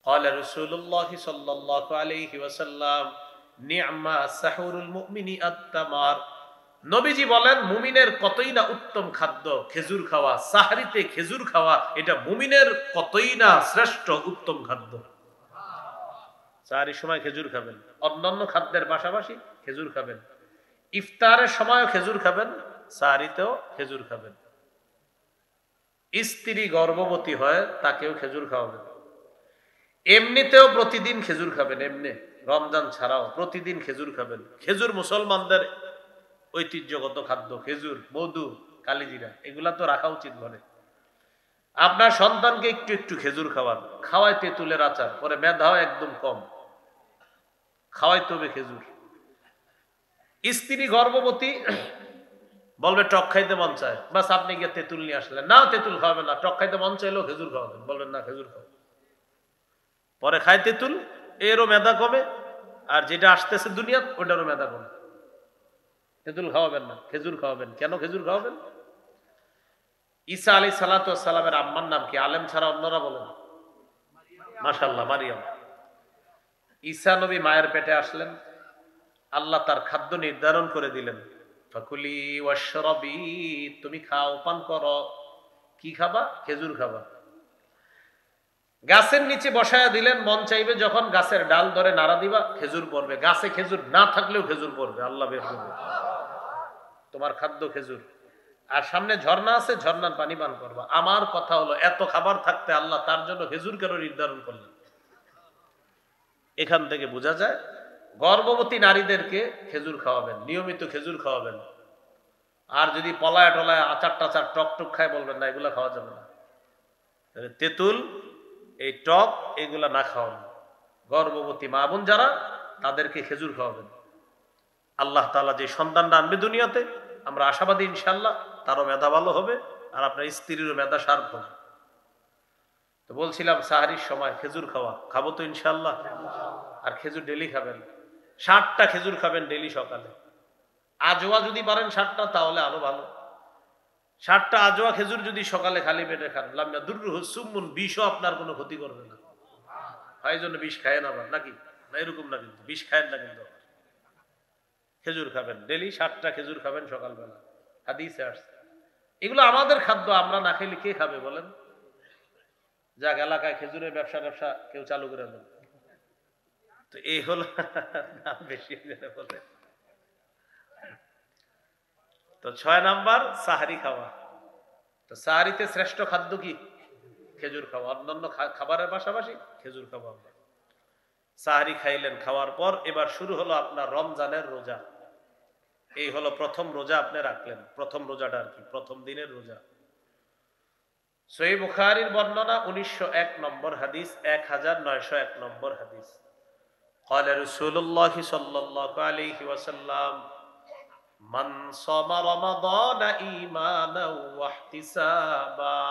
قال رسول الله صلى الله عليه وسلم نعم سحور المؤمن التمر। নবীজি বলেন মুমিনের কতই না উত্তম খাদ্য খেজুর খাওয়া, সাহরিতে খেজুর খাওয়া এটা মুমিনের কতই না শ্রেষ্ঠ উত্তম খাদ্য। সাহরির সময় খেজুর খাবেন, অন্যান্য খাদ্যের পাশাপাশি খেজুর খাবেন, ইফতারের সময়ও খেজুর খাবেন, সাহরিতেও খেজুর খাবেন। স্ত্রী গর্ভবতী হয় তাকেও খেজুর খাওয়াবেন। এমনিতেও প্রতিদিন খেজুর খাবেন, এমনি রমজান ছাড়াও প্রতিদিন খেজুর খাবেন। খেজুর মুসলমানদের ঐতিহ্যগত খাদ্য, খেজুর, মধু, কালিজিরা এগুলা তো রাখা উচিত ঘরে। আপনার সন্তানকে একটু একটু খেজুর খাওয়ান, খাওয়াই তেঁতুলের আচার, পরে মেধাও একদম কম, খাওয়াইতে হবে খেজুর। স্ত্রী গর্ভবতী বলবে টক খাইতে মন চায়, বাস আপনি গিয়ে তেঁতুল নিয়ে আসলেন, না তেঁতুল খাওয়াবেন না, টক খাইতে মন চাইলেও খেজুর খাওয়াবেন, বলবেন না খেজুর খাও, পরে খায় তেঁতুল, এরও মেধা কমে, আর যেটা আসতেছে দুনিয়া ওটারও মেধা কমে। তেঁতুল খাওয়াবেন না, খেজুর খাওয়াবেন। কেন খেজুর খাওয়াবেন? ঈসা আলাইহিস সালাতু ওয়াস সালামের আম্মার নাম কি? আলেম ছাড়া অন্যরা বলেন। মাশাআল্লাহ, মারিয়াম। ঈসা নবী মায়ের পেটে আসলেন, আল্লাহ তার খাদ্য নির্ধারণ করে দিলেন, ফাকুলি ওয়াশরাবি, তুমি খাও, পান করো। কি খাবা? খেজুর খাবা। গাছের নিচে বসায়া দিলেন, মন চাইবে যখন গাছের ডাল ধরে নাড়া দিবা, খেজুর পড়বে। গাছে খেজুর না থাকলেও খেজুর পড়বে, আল্লাহ বের করবে। তোমার খাদ্য খেজুর। আর সামনে ঝর্ণা আছে, ঝর্ণার পানি পান করবা। আমার কথা হলো, এত খাবার থাকতে আল্লাহ তার জন্য খেজুর কেন নির্ধারণ করলেন? এখান থেকে বোঝা যায় গর্ভবতী নারীদেরকে খেজুর খাওয়াবেন, নিয়মিত খেজুর খাওয়াবেন। আর যদি পলায় টলায় আচার টাচার টক টক খায়, বলবেন না এগুলা খাওয়া যাবে না। তেঁতুল, এই টক, এগুলা না খাওয়ান। গর্ভবতী মা বোন যারা, তাদেরকে খেজুর খাওয়াবেন। আল্লাহ তাআলা যে সন্তানটা আনবে দুনিয়াতে, আমরা আশাবাদী ইনশাআল্লাহ তারও মেধা ভালো হবে, আর আপনার স্ত্রীরও মেধা শার্প হবে। তো বলছিলাম সাহারির সময় খেজুর খাওয়া, খাবো তো ইনশাআল্লাহ। আর খেজুর ডেলি খাবেন, 60টা খেজুর খাবেন ডেলি সকালে। আজওয়া যদি পারেন 60টা, তাহলে আরো ভালো। 60টা আজওয়া খেজুর যদি সকালে খালি পেটে খান, লাম্মা দুররুহু সুম্মুন, বিষও আপনার কোনো ক্ষতি করবে না। হয় জন্য বিষ খায় না আবার, নাকি? না, এরকম না, কিন্তু বিষ খায়েন না কিন্তু। খেজুর খাবেন ডেলি, 60টা খেজুর খাবেন সকালবেলা, হাদিসে আসছে। এগুলো আমাদের খাদ্য, আমরা না খেলে কে খাবে বলেন? যাক, এলাকায় খেজুরের ব্যবসা কেউ চালু করে দেন তো। এই হলো দাম বেশি বলে। তো 6 নাম্বার সাহারি খাওয়া। তো সাহারিতে শ্রেষ্ঠ খাদ্য কি? খেজুর খাওয়া। অন্যান্য খাবারের পাশাপাশি খেজুর খাওয়া। সাহারি খাইলেন, খাওয়ার পর এবার শুরু হলো আপনার রমজানের রোজা। এই হলো প্রথম রোজা আপনি রাখলেন, প্রথম রোজাটা আর কি, প্রথম দিনের রোজা। সহিহ বুখারীর বর্ণনা 1901 নম্বর হাদিস, 1901 নম্বর হাদিস। قال رسول الله صلى الله عليه وسلم من صام رمضان إيمانا واحتسابا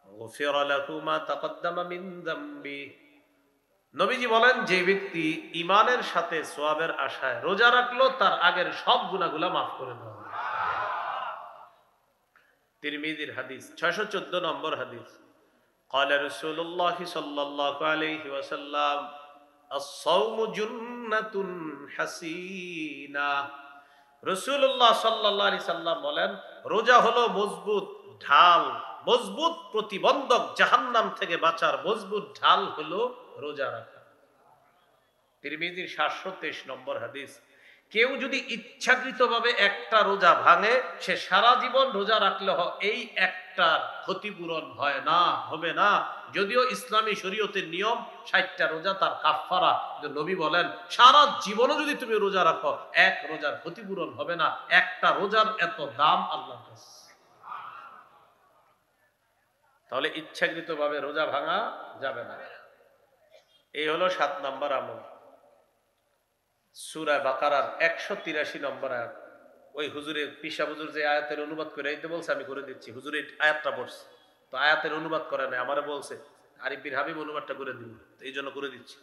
غفر له ما تقدم من ذنبه। নবীজি বলেন, যে ব্যক্তি ঈমানের সাথে সওয়াবের আশায় রোজা রাখলো, তার আগের সব গুনাহগুলো মাফ করে দেওয়া হবে। তিরমিজির হাদিস, 614 নম্বর হাদিস। قال رسول الله صلى الله عليه وسلم الصوم جنة حسينة। রাসূলুল্লাহ সাল্লাল্লাহু আলাইহি সাল্লাম বলেন, রোজা হলো মজবুত ঢাল, মজবুত প্রতিবন্ধক, জাহান্নাম থেকে বাঁচার মজবুত ঢাল হলো রোজা রাখা। তিরমিজির 723 নম্বর হাদিস। কেউ যদি ইচ্ছাকৃতভাবে একটা রোজা ভাঙে, সে সারা জীবন রোজা রাখলে এই একটার ক্ষতিপূরণ হয় না, হবে না। যদিও ইসলামী শরীয়তের নিয়ম 60টা রোজা তার কাফফারা, কিন্তু নবী বলেন সারা জীবনও যদি তুমি রোজা রাখো, এক রোজার ক্ষতিপূরণ হবে না। একটা রোজার এত দাম আল্লাহর কাছে। তাহলে ইচ্ছাকৃতভাবে রোজা ভাঙা যাবে না। এই হলো 7 নম্বর আমল। সূরা বাকারার 183 নম্বর আয়াত। ওই হুজুরের পিসা হুজুর যে আয়াতের অনুবাদ করে দিতে বলছে, আমি করে দিচ্ছি। হুজুরের আয়াতটা পড়ছে, তো আয়াতের অনুবাদ করে নাই, আমারে বলছে আরিফ বিন হাবিব অনুবাদটা করে দিব, তো এই জন্য করে দিচ্ছি।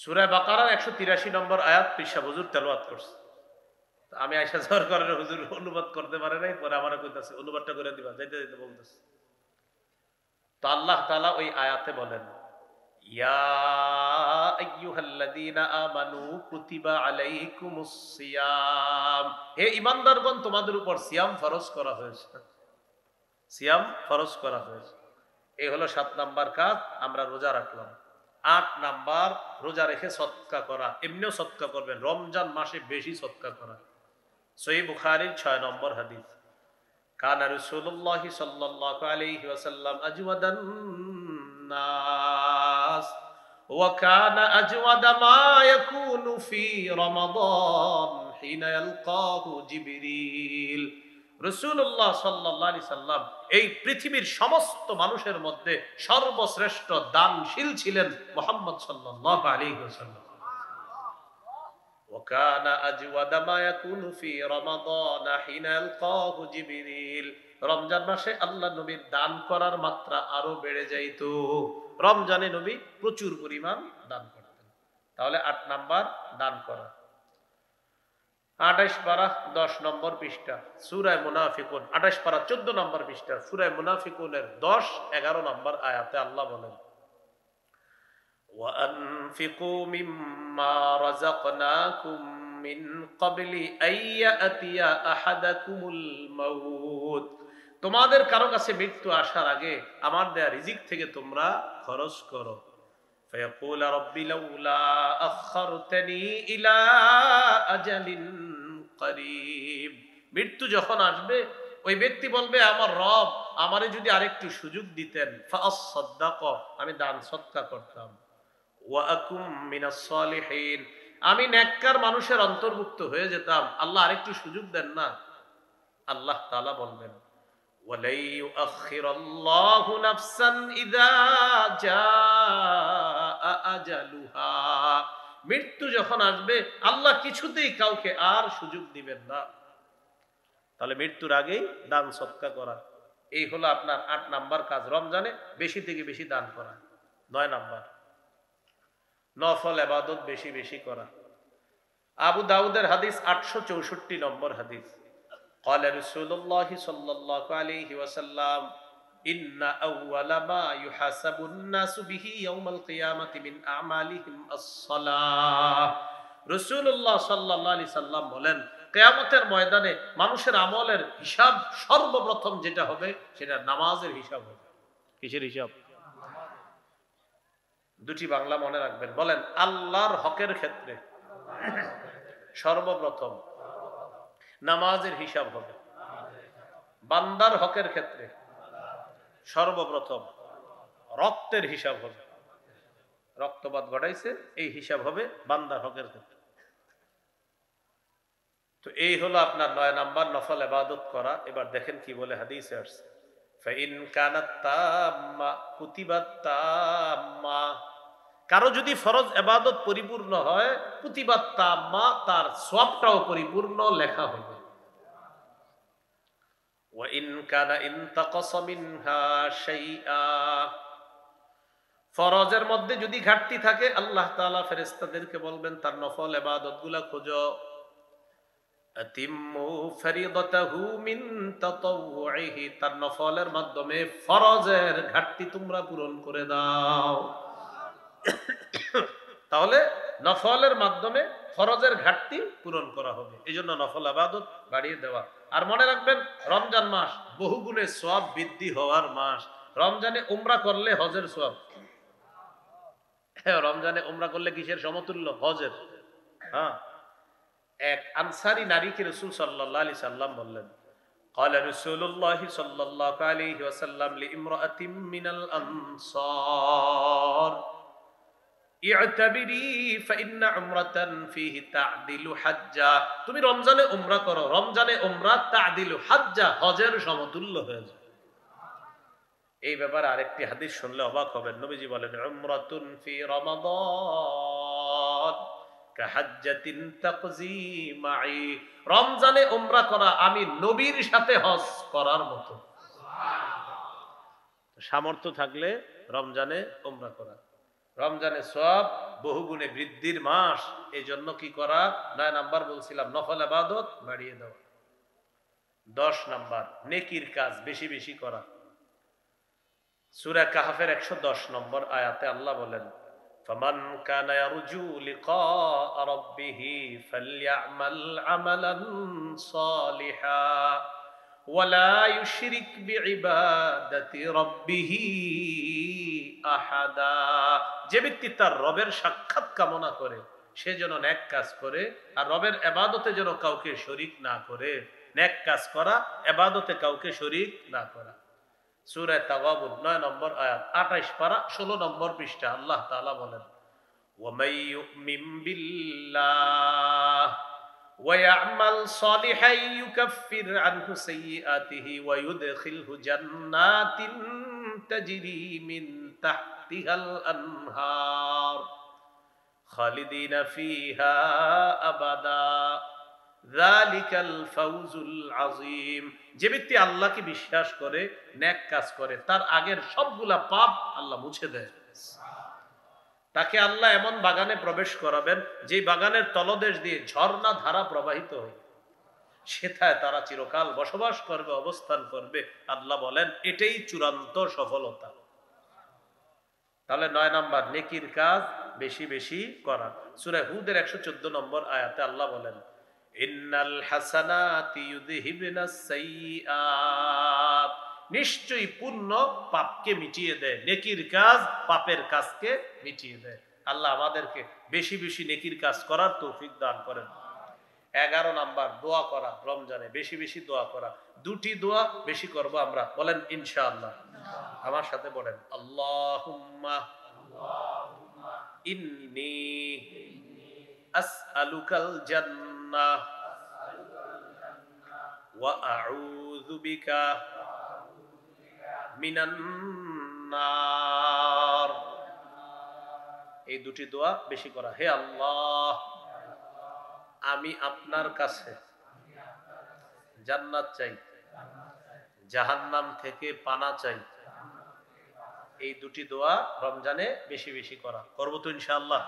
সূরা বাকারার 183 নম্বর আয়াত পিসা হুজুর তেলাওয়াত করছে। আমি আয়েশা যাওয়ার কারণে হুজুর অনুবাদ করতে পারে নাই, পরে আমারে কইতাছে অনুবাদটা করে দিবা, যাইতে যাইতে বলতেছে। তো আল্লাহ তাআলা ওই আয়াতে বলেন, ইয়া আইয়ুহাল্লাযীনা আমানু কুতিবা আলাইকুমুস সিয়াম, হে ঈমানদারগণ তোমাদের উপর সিয়াম ফরজ করা হয়েছে, সিয়াম ফরজ করা হয়েছে। এই হলো 7 নাম্বার কাজ, আমরা রোজা রাখলাম। 8 নাম্বার, রোজা রেখে সদকা করা। এমনিও সদকা করবেন, রমজান মাসে বেশি সদকা করা। সহিহ বুখারীর 6 নম্বর হাদিস, কানা রাসূলুল্লাহ সাল্লাল্লাহু আলাইহি ওয়াসাল্লাম আজওয়াদান নাস ওয়া কানা আজওয়াদা মা ইয়াকুনু ফি রমাদান হিনা ইয়ালকাহু জিবরিল। রাসূলুল্লাহ সাল্লাল্লাহু আলাইহি সাল্লাম এই পৃথিবীর সমস্ত মানুষের মধ্যে সর্বশ্রেষ্ঠ দানশীল ছিলেন মুহাম্মদ সাল্লাল্লাহু আলাইহি ওয়াসাল্লাম। وكان أجود ما يكون في رمضان حين يلقاه جبريل। রমজান মাসে আল্লাহ নবীর দান করার মাত্রা আরো বেড়ে যাইত। রমজানে নবী প্রচুর পরিমাণ দান করতেন। তাহলে 8 নাম্বার দান করা। 28 পারা 10 নম্বর পৃষ্ঠা সূরা মুনাফিকুন, 28 পারা 14 নম্বর পৃষ্ঠা সূরা মুনাফিকুনের 10-11 নম্বর আয়াতে আল্লাহ বলেন, وَأَنفِقُوا مِمَّا رَزَقْنَاكُم مِّن قَبْلِ أَن يَأْتِيَ أَحَدَكُمُ الْمَوْتُ। তোমাদের কারো কাছে মৃত্যু আসার আগে আমার দেয়া রিজিক থেকে তোমরা খরচ করো। فَيَقُولَ رَبِّ لَوْلَا أَخَّرْتَنِي إِلَى أَجَلٍ قَرِيبٍ। মৃত্যু যখন আসবে ওই ব্যক্তি বলবে, আমার রব আমারে যদি আরেকটু সুযোগ দিতেন, فَأَصَّدَّقَ, আমি দান সদকা করতাম, ওয়াকুম মিনাস সালিহিন, আমি নেককার মানুষের অন্তর্ভুক্ত হয়ে যেতাম। আল্লাহ আরেকটু সুযোগ দেন না। আল্লাহ তাআলা বলবেন, ওয়ালাই ইউআখিরাল্লাহু নাফসান ইযা জাআ আজালুহা। মৃত্যু যখন আসবে আল্লাহ কিছুতেই কাউকে আর সুযোগ দিবেন না। তাহলে মৃত্যুর আগেই দান সদকা করা, এই হলো আপনার 8 নাম্বার কাজ। রমজানে বেশি থেকে বেশি দান করা। 9 নাম্বার, নফল ইবাদত বেশি বেশি করা। আবু দাউদের হাদিস 864 নম্বর হাদিস, قال رسول الله صلى الله عليه وسلم إن أول ما يحاسب الناس به يوم القيامة من أعمالهم الصلاة। রাসূলুল্লাহ সাল্লাল্লাহু আলাইহি সাল্লাম বলেন, কিয়ামতের ময়দানে মানুষের আমলের হিসাব সর্বপ্রথম যেটা হবে সেটা নামাজের হিসাব হবে। কিসের হিসাব? দুটি বাংলা মনে রাখবেন, বলেন। আল্লাহর হকের ক্ষেত্রে সর্বপ্রথম নামাজের হিসাব হবে। বান্দার হকের ক্ষেত্রে সর্বপ্রথম রক্তের হিসাব হবে। রক্তপাত ঘটাইছে, এই হিসাব হবে বান্দার হকের ক্ষেত্রে। তো এই হলো আপনার 9 নাম্বার, নফল ইবাদত করা। এবার দেখেন কি বলে হাদিসে আসছে, ফাইন কানাত তাম্মা কুতিবাত তাম্মা। কারো যদি ফরজ ইবাদত পরিপূর্ণ হয়, কুতিবাত তাম্মা, তার সওয়াবটাও পরিপূর্ণ লেখা হবে। ওয়া ইন কানা ইনতাকাসা মিনহা শাইআ, ফরজের মধ্যে যদি ঘাটতি থাকে আল্লাহ তাআলা ফেরেশতাদেরকে বলবেন তার নফল ইবাদতগুলো খোঁজো। আতিম্মু ফরিদাতাহু মিন তাতাওউহি, তার নফলের মাধ্যমে ফরজের ঘাটতি তোমরা পূরণ করে দাও। তাহলে নফলের মাধ্যমে ফরজের ঘাটতি পূরণ করা হবে। এই জন্য নফল ইবাদত বাড়িয়ে দেওয়া। আর মনে রাখবেন, রমজান মাস বহুগুণে সওয়াব বৃদ্ধি হওয়ার মাস। রমজানে উমরা করলে হজের সওয়াব। রমজানে উমরা করলে কিসের সমতুল্য? হজের। হ্যাঁ, এক আনসারী নারীকে রাসূল সাল্লাল্লাহু আলাইহি সাল্লাম বললেন, قال رسول الله صلى الله عليه وسلم لامرأة من الأنصار اعتبري فإن عمرة فيه تعدل حجة। তুমি রমজানে উমরা করো, রমজানে উমরা তা'দিলু হাজ্জা, হজের সমতুল্য হয়ে যায়। এই ব্যাপারে আরেকটি হাদিস শুনলে অবাক হবেন। নবীজি বলেন, উমরাতুন ফি রমাদান কাহাজ্জাতিন তাকজি মাই। রমজানে উমরা করা আমি নবীর সাথে হজ করার মতো। সামর্থ্য থাকলে রমজানে উমরা করা। রমজানে সওয়াব বহুগুণে বৃদ্ধির মাস। এই জন্য কি করা? 9 নাম্বার বলছিলাম, নফল ইবাদত বাড়িয়ে দেওয়া। 10 নাম্বার, নেকির কাজ বেশি বেশি করা। সূরা কাহফের 110 নম্বর আয়াতে আল্লাহ বলেন, ফামান কানা ইয়ারজু লিকা রাব্বিহি ফালইআমাল আমালান সালিহা ওয়ালা ইউশরিক বিইবাদাতি রাব্বিহি আহাদা। যে ব্যক্তি তার রবের সাক্ষাৎ কামনা করে সে যেন নেক কাজ করে, আর রবের ইবাদতে যেন কাউকে শরীক না করে। নেক কাজ করা, ইবাদতে কাউকে শরীক না করা। সূরা তাগাবুন 9 নম্বর আয়াত, 28 পারা 16 নম্বর পৃষ্ঠা। আল্লাহ তাআলা বলেন, ওয়া মাই ইউমিন বিল্লাহ ওয়া ইয়ামাল সালিহান ইউকাফির আনহু সাইয়্যাতিহি ওয়া ইউদখিলহু জান্নাতিন তাজরি মিন তাহতিহাল আনহার খালিদিনা ফিহা আবাদা যালিকাল ফাউজুল আযীম। যে ব্যক্তি আল্লাহকে বিশ্বাস করে, নেক কাজ করে, তার আগের সবগুলা পাপ আল্লাহ মুছে দেয়। তাকে আল্লাহ এমন বাগানে প্রবেশ করাবেন যে বাগানের তলদেশ দিয়ে ঝর্ণা ধারা প্রবাহিত হয়, সেথায় তারা চিরকাল বসবাস করবে, অবস্থান করবে। আল্লাহ বলেন এটাই চূড়ান্ত সফলতা। তাহলে 9 নাম্বার, নেকির কাজ বেশি বেশি করা। সূরা হুদের 114 নম্বর আয়াতে আল্লাহ বলেন, ইন্নাল হাসানাতি ইউযহিবনাস সাইয়্যাত। নিশ্চয়ই পুণ্য পাপকে মিটিয়ে দেয়, নেকির কাজ পাপের কাজকে মিটিয়ে দেয়। আল্লাহ আমাদেরকে বেশি বেশি নেকির কাজ করার তৌফিক দান করেন। 11 নাম্বার, দোয়া করা। রমজানে বেশি বেশি দোয়া করা। দুটি দোয়া বেশি করব আমরা, বলেন ইনশাআল্লাহ। আমার সাথে বলেন, আল্লাহুম্মা ইন্নী আসআলুকাল জান্নাহ ওয়া আউযু বিকা মিনান নার। এই দুটি দোয়া বেশি করা। হে আল্লাহ, আমি আপনার কাছে জান্নাত চাই, জাহান্নাম থেকে পানা চাই। এই দুটি দোয়া রমজানে বেশি বেশি করা। করব তো ইনশাআল্লাহ।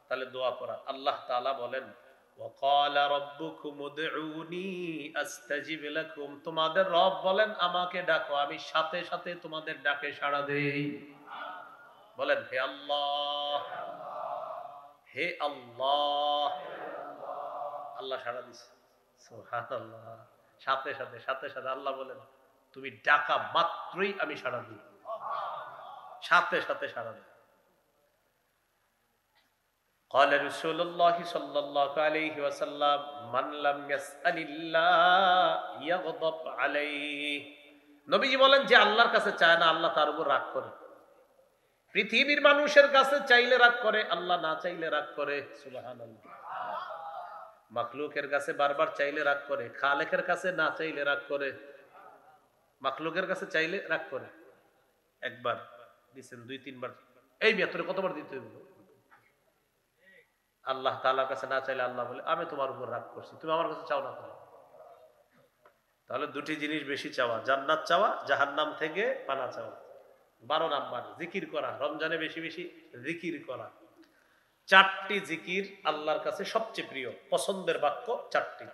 তাহলে দোয়া করা। আল্লাহ তাআলা বলেন, ওয়াকালা রাব্বুকুম উদউনি আস্তাজিব লাকুম। তোমাদের রব বলেন আমাকে ডাকো, আমি সাথে সাথে তোমাদের ডাকে সাড়া দেই। বলেন, হে আল্লাহ, হে আল্লাহ। আল্লাহ সাড়া দিছে, সুবহানাল্লাহ। সাথে সাথে সাথে সাথে আল্লাহ বলেন তুমি ডাকা মাত্রই আমি সাড়া দিই, সাথে সাথে সাড়া দিই। قال رسول الله صلى الله عليه وسلم من لم يسأل الله يغضب عليه। নবীজি বলেন যে আল্লাহর কাছে চায় না আল্লাহ তার উপর রাগ করে। পৃথিবীর মানুষের কাছে চাইলে রাগ করে, আল্লাহ না চাইলে রাগ করে। সুবহানাল্লাহ। মাখলুকের কাছে বারবার চাইলে রাগ করে, খালেকের কাছে না চাইলে রাগ করে। মাখলুকের কাছে চাইলে রাগ করে। একবার দিছেন, 2-3 বার, এই মিয়া তোরে কতবার দিতে হইব? আল্লাহ তাআলার কাছে না চাইলে আল্লাহ বলে আমি তোমার উপর রাগ করছি, তুমি আমার কাছে চাও না কেন? তাহলে দুটি জিনিস বেশি চাওয়া, জান্নাত চাওয়া, জাহান্নাম থেকে পানা চাওয়া। 12 নাম্বার, জিকির করা। রমজানে বেশি বেশি জিকির করা। 4টি জিকির আল্লাহর কাছে সবচেয়ে প্রিয়, পছন্দের বাক্য 4টি।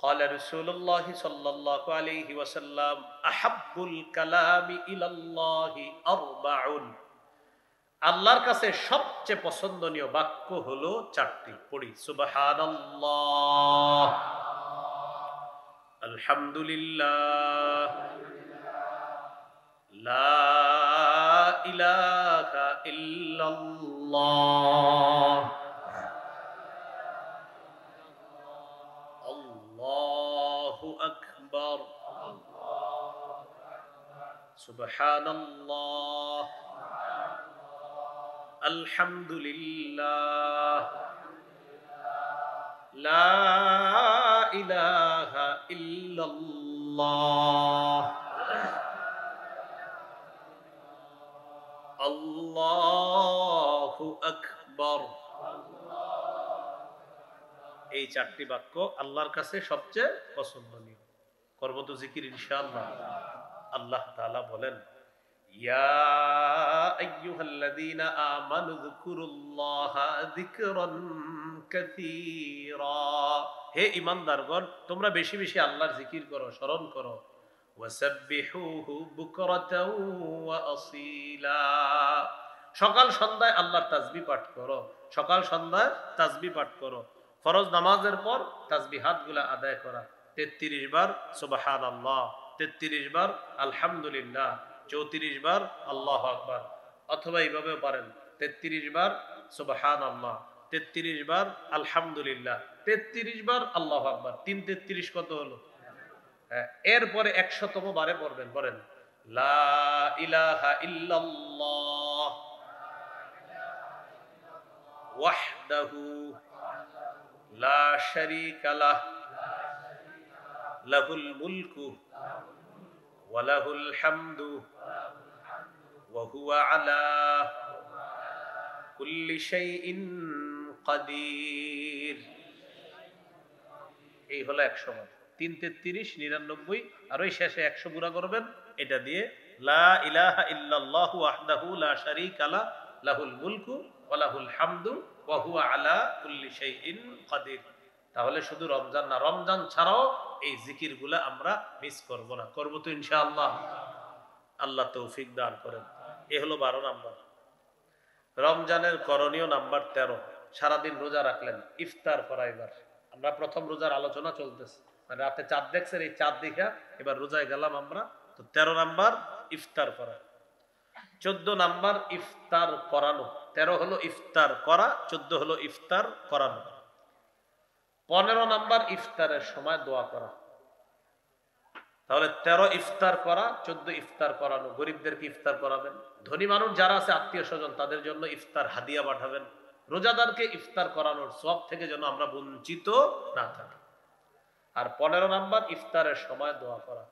قال رسول الله صلى الله عليه وسلم احب الكلام الى الله 4। আল্লাহর কাছে সবচেয়ে পছন্দনীয় বাক্য হলো 4টি। পড়ি, সুবহানাল্লাহ, আলহামদুলিল্লাহ, লা ইলাহা ইল্লাল্লাহ, আল্লাহু আকবার, সুবহানাল্লাহ, আলহামদুলিল্লাহ, লা ইলাহা ইল্লাল্লাহ, আল্লাহু আকবার। এই 4টি বাক্য আল্লাহর কাছে সবচেয়ে পছন্দনীয়। করব তো জিকির ইনশাআল্লাহ। আল্লাহ তাআলা বলেন, ইয়া আইয়ুহাল্লাযীনা আমানু যকুরুল্লাহা যিকরান কাসীরা। হে ঈমানদারগণ, তোমরা বেশি বেশি আল্লাহর জিকির করো, স্মরণ করো। ওয়াসাব্বিহুহু বুকরাতাও ওয়া আসীলা। সকাল সন্ধ্যায় আল্লাহর তাসবিহ পাঠ করো, সকাল সন্ধ্যায় তাসবিহ পাঠ করো। ফরজ নামাজের পর তাসবিহাতগুলো আদায় করা, 33 বার সুবহানাল্লাহ, 33 বার আলহামদুলিল্লাহ, 34 বার আল্লাহু আকবার। অথবা এইভাবেও পারেন, 33 বার সুবহানাল্লাহ, 33 বার আলহামদুলিল্লাহ, 33 বার আল্লাহু আকবার। 3 33 কত হলো? এরপরে 100তম বারে পড়বেন, বলেন লা ইলাহা ইল্লাল্লাহ ওয়াহদাহু লা শারীকা লাহ লাহুল মুলকু ওয়া লাহুল হামদু ওয়া হুয়া আলা কুল্লি শাইইন কাদির। এই হলো 100 বার। 3 33 99, আর ওই শেষে 100 গুণা করবেন এটা দিয়ে, লা ইলাহা ইল্লাল্লাহু ওয়াহদাহু লা শারীকা লাহ লাহুল মুলকু ওয়া লাহুল হামদু ওয়া হুয়া আলা কুল্লি শাইইন কাদির। তাহলে শুধু রমজান না, রমজান ছাড়াও এই জিকিরগুলা আমরা মিস করব না, করব তো ইনশাআল্লাহ। আল্লাহ তৌফিক দান করেন। এ হলো 12 নাম্বার। রমজানের করণীয় নাম্বার 13, সারাদিন রোজা রাখলেন, ইফতার করা। এবার আমরা প্রথম রোজার আলোচনা চলতেছে, মানে রাতে চাঁদ দেখছেন, এই চাঁদ দেখা এবার রোজায় গেলাম আমরা। তো 13 নাম্বার ইফতার করা। 14 নাম্বার ইফতার করানো। 13 হলো ইফতার করা, 14 হলো ইফতার করানো। 15 নাম্বার ইফতারের সময় দোয়া করা। তাহলে 13 ইফতার করা, 14 ইফতার করানো। গরিবদেরকে ইফতার করাবেন, ধনী মানুষ যারা আছে আত্মীয় স্বজন তাদের জন্য ইফতার হাদিয়া পাঠাবেন। রোজাদারকে ইফতার করানোর সওয়াব থেকে যেন আমরা বঞ্চিত না থাকি। আর 15 নাম্বার ইফতারের সময় দোয়া করা।